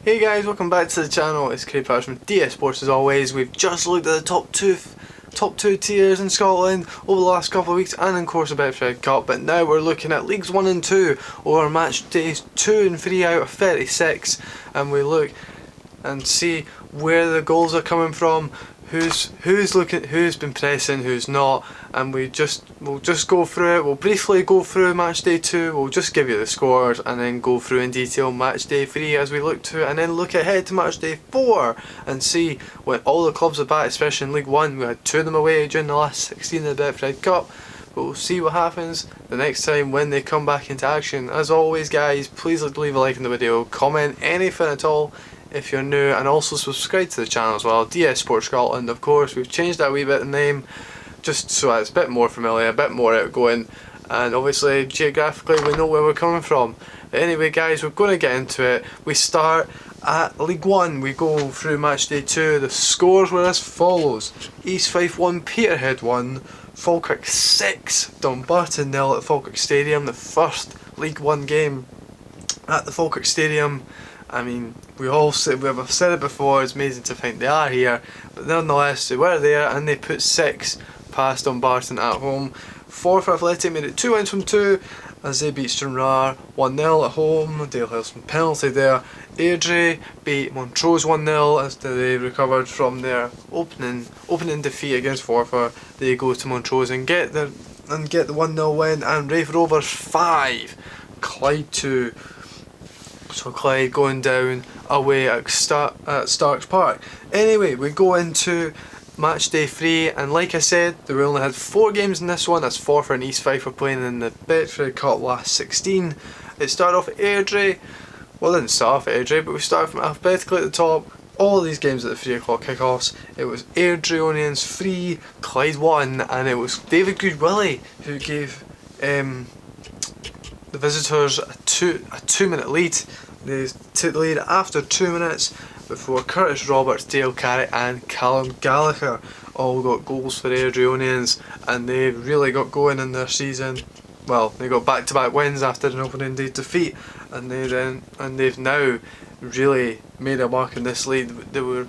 Hey guys, welcome back to the channel. It's Craig Patch from DS Sports as always. We've just looked at the top two tiers in Scotland over the last couple of weeks and of course the Betfred Cup, but now we're looking at Leagues 1 and 2 over match days 2 and 3 out of 36, and we look and see where the goals are coming from, who's been pressing, who's not, and we'll just go through it. We'll briefly go through match day 2, we'll just give you the scores and then go through in detail match day 3 as we look to it, and then look ahead to match day 4 and see when all the clubs are back, especially in League 1. We had 2 of them away during the last 16 of the Betfred Cup, but we'll see what happens the next time when they come back into action. As always guys, please leave a like in the video, comment anything at all if you're new, and also subscribe to the channel as well. DS Sports Scotland, of course. We've changed that wee bit the name just so it's a bit more familiar, a bit more outgoing, and obviously geographically we know where we're coming from. But anyway guys, we're going to get into it. We start at League 1, we go through match day 2. The scores were as follows: East Fife 1, Peterhead 1, Falkirk 6, Dumbarton 0 at Falkirk Stadium. The first League 1 game at the Falkirk Stadium. I mean, we've said it before, it's amazing to think they are here, but nonetheless they were there and they put 6 past Dumbarton at home. Forfar Athletic made it 2 wins from 2 as they beat Stranraer 1-0 at home. Dale Hilson penalty there. Airdrie beat Montrose 1-0 as they recovered from their opening defeat against Forfar. They go to Montrose and get the 1-0 win. And Raith Rovers 5, Clyde 2. So Clyde going down away at Starks Park. Anyway, we go into match day 3, and like I said, we only had 4 games in this one as Forfar and East Fife were playing in the Betfred Cup last 16. It started off at Airdrie. Well, it didn't start off at Airdrie, but we started from alphabetically at the top. All of these games at the 3 o'clock kickoffs. It was Airdrieonians 3, Clyde 1, and it was David Goodwillie who gave the visitors a 2-minute lead. They took the lead after 2 minutes before Curtis Roberts, Dale Carrick and Callum Gallagher all got goals for Airdrieonians, and they really got going in their season. Well, they got back-to-back wins after an opening day defeat, and they've now really made a mark in this league. They were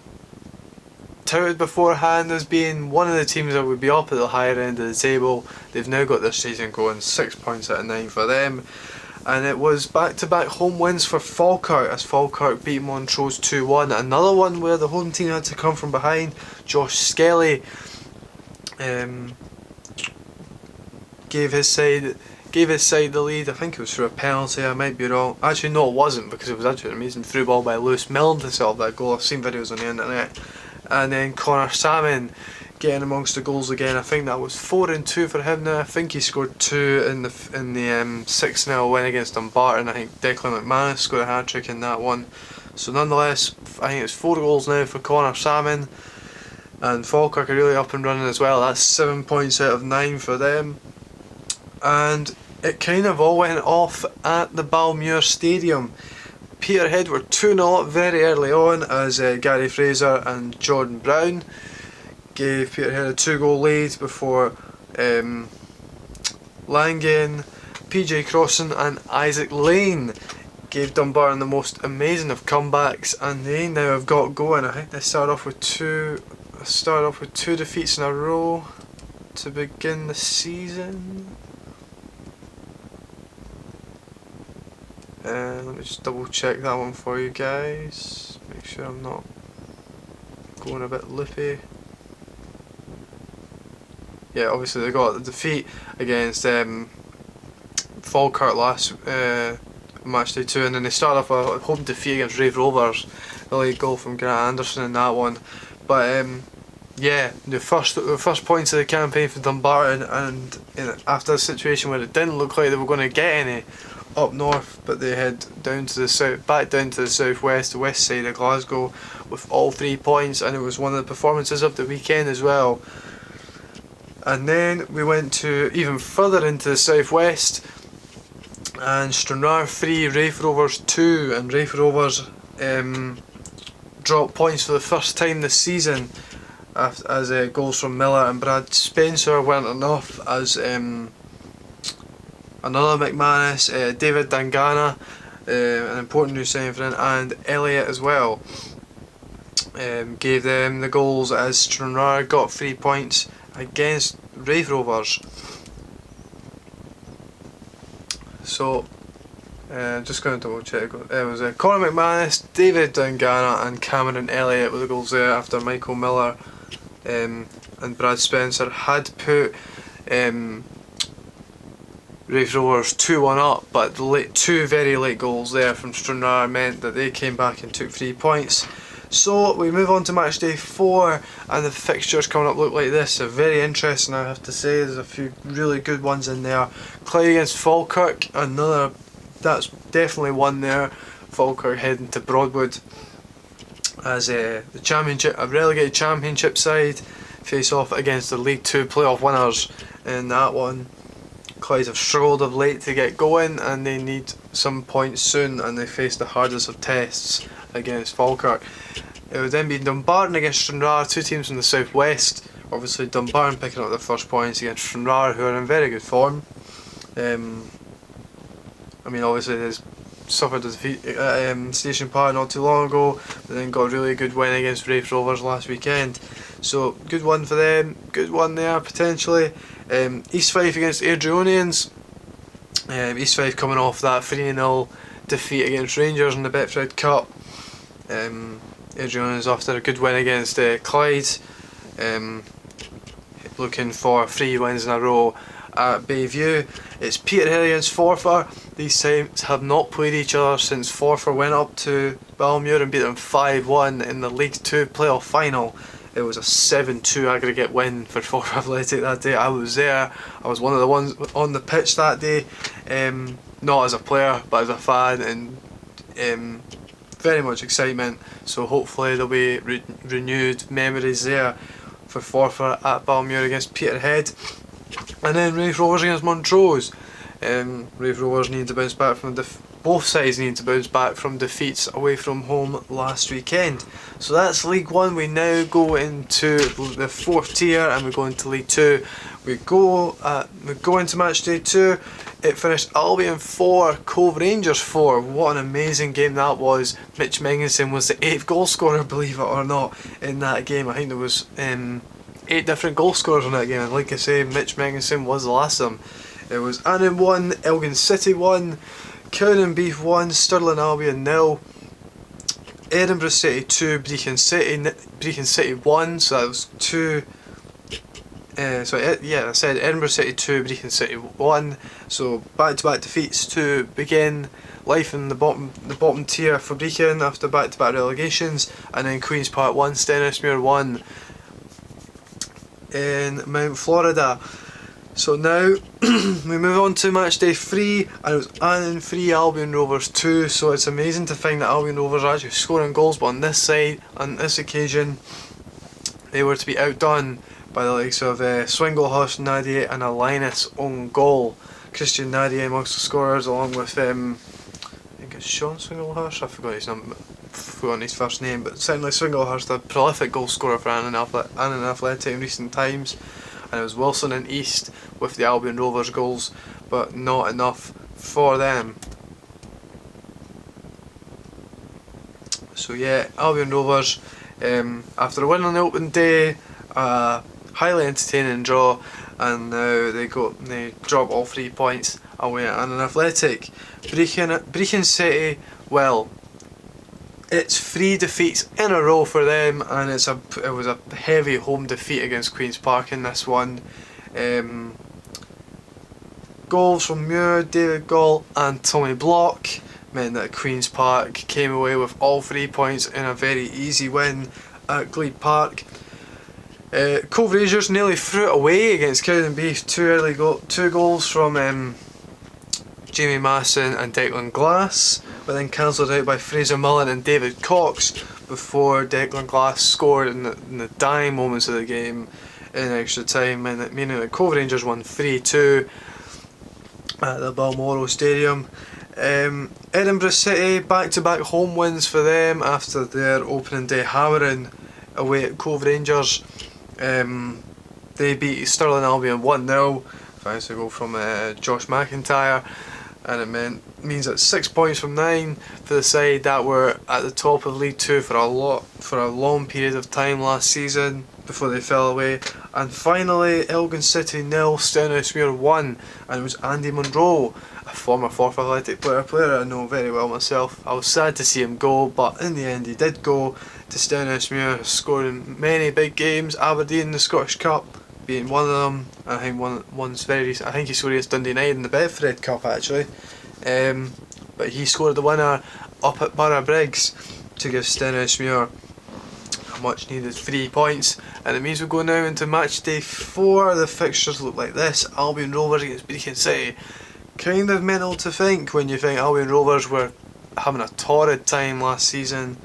touted beforehand as being one of the teams that would be up at the higher end of the table. They've now got their season going, 6 points out of 9 for them. And it was back-to-back home wins for Falkirk as Falkirk beat Montrose 2-1. Another one where the home team had to come from behind. Josh Skelly gave his side the lead. I think it was through a penalty, I might be wrong. Actually no, it wasn't, because it was actually an amazing through ball by Lewis Milne to set up that goal. I've seen videos on the internet. And then Connor Salmon getting amongst the goals again. I think that was 4-2 for him now. I think he scored 2 in the 6-0 win against Dumbarton. I think Declan McManus scored a hat-trick in that one. So nonetheless, I think it's 4 goals now for Connor Salmon. And Falkirk are really up and running as well. That's 7 points out of 9 for them. And it kind of all went off at the Balmuir Stadium. Peterhead were 2-0 up very early on as Gary Fraser and Jordan Brown gave Peterhead a 2-goal lead before Langan, PJ Crossan and Isaac Lane gave Dumbarton the most amazing of comebacks, and they now have got going. I think they started off with two defeats in a row to begin the season. Let me just double check that one for you guys, make sure I'm not going a bit lippy. Yeah, obviously they got the defeat against Falkirk last match day 2, and then they started off a home defeat against Raith Rovers, the late goal from Grant Anderson in that one. But yeah, the first points of the campaign for Dumbarton, and after a situation where it didn't look like they were going to get any up north, but they head down to the south, back down to the southwest, the west side of Glasgow, with all 3 points, and it was one of the performances of the weekend as well. And then we went to even further into the southwest, and Stranraer 3, Raith Rovers 2, and Raith Rovers dropped points for the first time this season as goals from Miller and Brad Spencer weren't enough, as another McManus, David Dangana an important new signing for them, and Elliott as well. Gave them the goals as Stranraer got 3 points against Raith Rovers. So, just going to double check. It was Conor McManus, David Dungana and Cameron Elliott with the goals there after Michael Miller and Brad Spencer had put Raith Rovers 2-1 up, but the two very late goals there from Stranraer meant that they came back and took 3 points. So we move on to match day 4, and the fixtures coming up look like this. They're very interesting, I have to say. There's a few really good ones in there. Clyde against Falkirk, that's definitely one there. Falkirk heading to Broadwood as the championship, a relegated championship side, face off against the League 2 playoff winners in that one. Clyde have struggled of late to get going, and they need some points soon, and they face the hardest of tests against Falkirk. It would then be Dumbarton against Stranraer, two teams from the southwest. Obviously Dumbarton picking up their first points against Stranraer, who are in very good form. I mean, obviously they suffered a defeat at Station Park not too long ago, but then got a really good win against Raith Rovers last weekend. So good one for them, good one there potentially. East Fife against Airdrieonians. East Fife coming off that 3-0 defeat against Rangers in the Betfred Cup. Airdrieonians after a good win against Clyde. Looking for 3 wins in a row at Bayview. It's Peterhead against Forfar. These sides have not played each other since Forfar went up to Balmuir and beat them 5-1 in the League 2 playoff final. It was a 7-2 aggregate win for Forfar Athletic that day. I was there. I was one of the ones on the pitch that day. Not as a player, but as a fan, and very much excitement. So hopefully there'll be renewed memories there for Forfar at Balmuir against Peterhead. And then Raith Rovers against Montrose. Raith Rovers need to bounce back from both sides need to bounce back from defeats away from home last weekend. So that's League 1. We now go into the 4th tier and we go into League 2. We go into match day 2. It finished Albion 4, Cove Rangers 4. What an amazing game that was. Mitch Mengensen was the 8th goal scorer, believe it or not, in that game. I think there was 8 different goal scorers in that game, and like I say, Mitch Mengensen was the last of them. It was Annan 1, Elgin City 1, Cowan and Beef 1, Stirling Albion 0, Edinburgh City 2, Brechin City 1, so that was 2. I said Edinburgh City 2, Brechin City 1. So back-to-back defeats to begin life in the bottom tier for Brechin after back-to-back relegations, and then Queen's Park 1, Stenhousemuir 1 in Mount Florida. So now we move on to match day 3, and it was Annan 3, Albion Rovers 2. So it's amazing to find that Albion Rovers are actually scoring goals, but on this occasion they were to be outdone by the likes of Swinglehurst, Nadier and a Linus own goal. Christian Nadier amongst the scorers, along with I think it's Sean Swinglehurst, I forgot his first name, but certainly Swinglehurst, a prolific goal scorer for Annan Athletic in recent times. And it was Wilson and East with the Albion Rovers goals, but not enough for them. So yeah, Albion Rovers, after a win on the open day, highly entertaining draw, and now they drop all 3 points away at Annan Athletic. Brechin City, well, it's 3 defeats in a row for them, and it was a heavy home defeat against Queen's Park in this one. Goals from Muir, David Gall and Tommy Block meant that Queen's Park came away with all 3 points in a very easy win at Glebe Park. Cove Rangers nearly threw it away against Cowan and Beef. 2 goals from Jamie Masson and Declan Glass, but then cancelled out by Fraser Mullen and David Cox before Declan Glass scored in the dying moments of the game in extra time, meaning that Cove Rangers won 3-2 at the Balmoral Stadium. Edinburgh City, back-to-back home wins for them after their opening day hammering away at Cove Rangers. They beat Stirling Albion 1-0, thanks to a goal from Josh McIntyre, and it meant means that 6 points from 9 for the side that were at the top of League 2 for a long period of time last season before they fell away. And finally, Elgin City 0, Stenhousemuir 1, and it was Andy Munro, a former Forth Athletic player I know very well myself. I was sad to see him go, but in the end he did go to Stenhousemuir, scoring many big games. Aberdeen in the Scottish Cup being one of them. I think one's very recent. I think he scored against Dundee United in the Betfred Cup actually. But he scored the winner up at Borough Briggs to give Stenhousemuir a much needed 3 points, and it means we go now into match day 4. The fixtures look like this: Albion Rovers against Brechin City. Kind of mental to think when you think Albion Rovers were having a torrid time last season,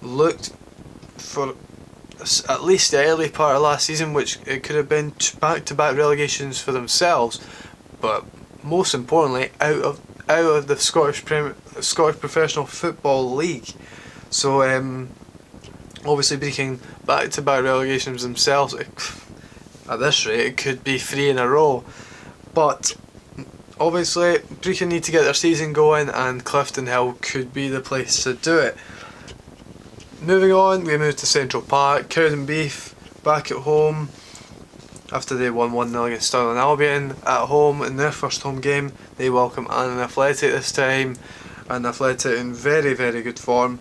looked for at least the early part of last season, which it could have been back-to-back relegations for themselves, but most importantly out of the Scottish Professional Football League. So obviously breaking back-to-back relegations themselves, at this rate it could be 3 in a row, but obviously Brechin need to get their season going, and Clifton Hill could be the place to do it. Moving on, we move to Central Park. Cowden Beef back at home after they won 1-0 against Stirling Albion at home in their first home game. They welcome Annan Athletic this time, and Athletic in very, very good form.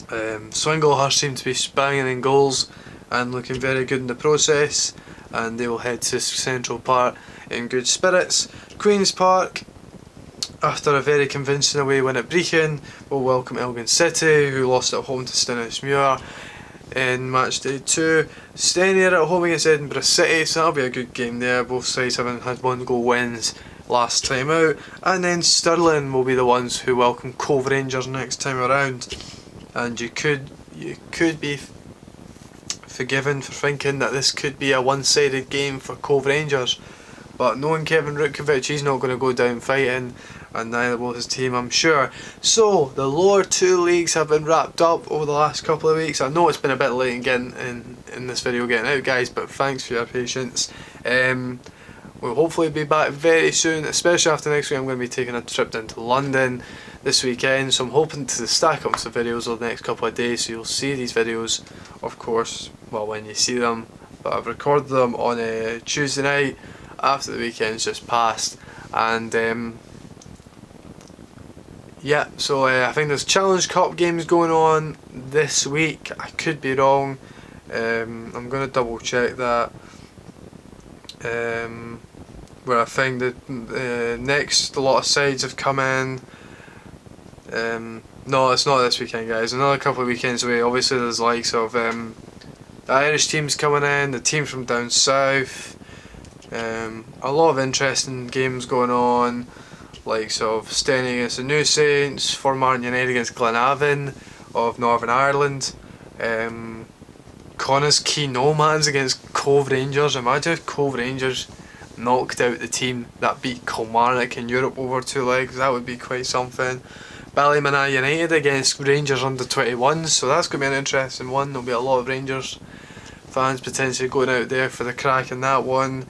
Swinglehurst seem to be banging in goals and looking very good in the process, and they will head to Central Park in good spirits. Queen's Park, after a very convincing away win at Brechin, will welcome Elgin City, who lost at home to Stenhousemuir in match day 2. Stenier at home against Edinburgh City, so that'll be a good game there, both sides having had 1-goal wins last time out. And then Stirling will be the ones who welcome Cove Rangers next time around, and you could be forgiven for thinking that this could be a one-sided game for Cove Rangers, but knowing Kevin Rutkovic, he's not going to go down fighting, and neither will his team, I'm sure. So the lower 2 leagues have been wrapped up over the last couple of weeks. I know it's been a bit late in getting in this video getting out, guys, but thanks for your patience. We'll hopefully be back very soon, especially after next week. I'm going to be taking a trip down to London this weekend, so I'm hoping to stack up some videos over the next couple of days, so you'll see these videos, of course, well, when you see them, but I've recorded them on a Tuesday night after the weekend's just passed. And yeah, so I think there's Challenge Cup games going on this week. I could be wrong. I'm going to double check that. Where I think that next a lot of sides have come in. No, it's not this weekend, guys. Another couple of weekends away. Obviously there's likes of the Irish teams coming in, the team from down south. A lot of interesting games going on, likes of Steny against the New Saints, Formartine United against Glenavon of Northern Ireland, Connah's Quay Nomads against Cove Rangers. Imagine if Cove Rangers knocked out the team that beat Kilmarnock in Europe over 2 legs. That would be quite something. Ballymena United against Rangers under 21s, so that's going to be an interesting one. There'll be a lot of Rangers fans potentially going out there for the crack in that one.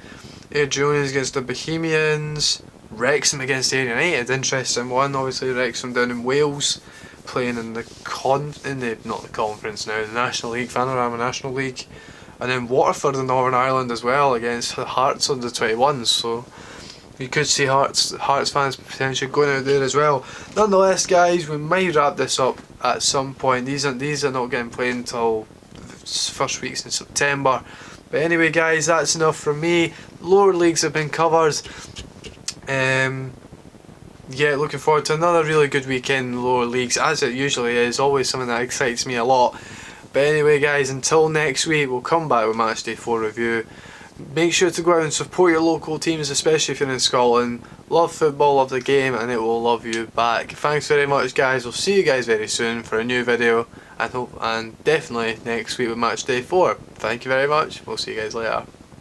Airdrieonians against the Bohemians, Wrexham against Ayr United, interesting one. Obviously Wrexham down in Wales, playing in the National League, Vanarama National League. And then Waterford in Northern Ireland as well against the Hearts under 21s, so you could see Hearts fans potentially going out there as well. Nonetheless, guys, we might wrap this up at some point. These are not getting played until first weeks in September. But anyway, guys, that's enough from me. Lower leagues have been covered. Yeah, looking forward to another really good weekend in the lower leagues, as it usually is. Always something that excites me a lot. But anyway, guys, until next week, we'll come back with Match Day 4 review. Make sure to go out and support your local teams, especially if you're in Scotland. Love football, love the game, and it will love you back. Thanks very much, guys. We'll see you guys very soon for a new video, and definitely next week with Match Day 4. Thank you very much. We'll see you guys later.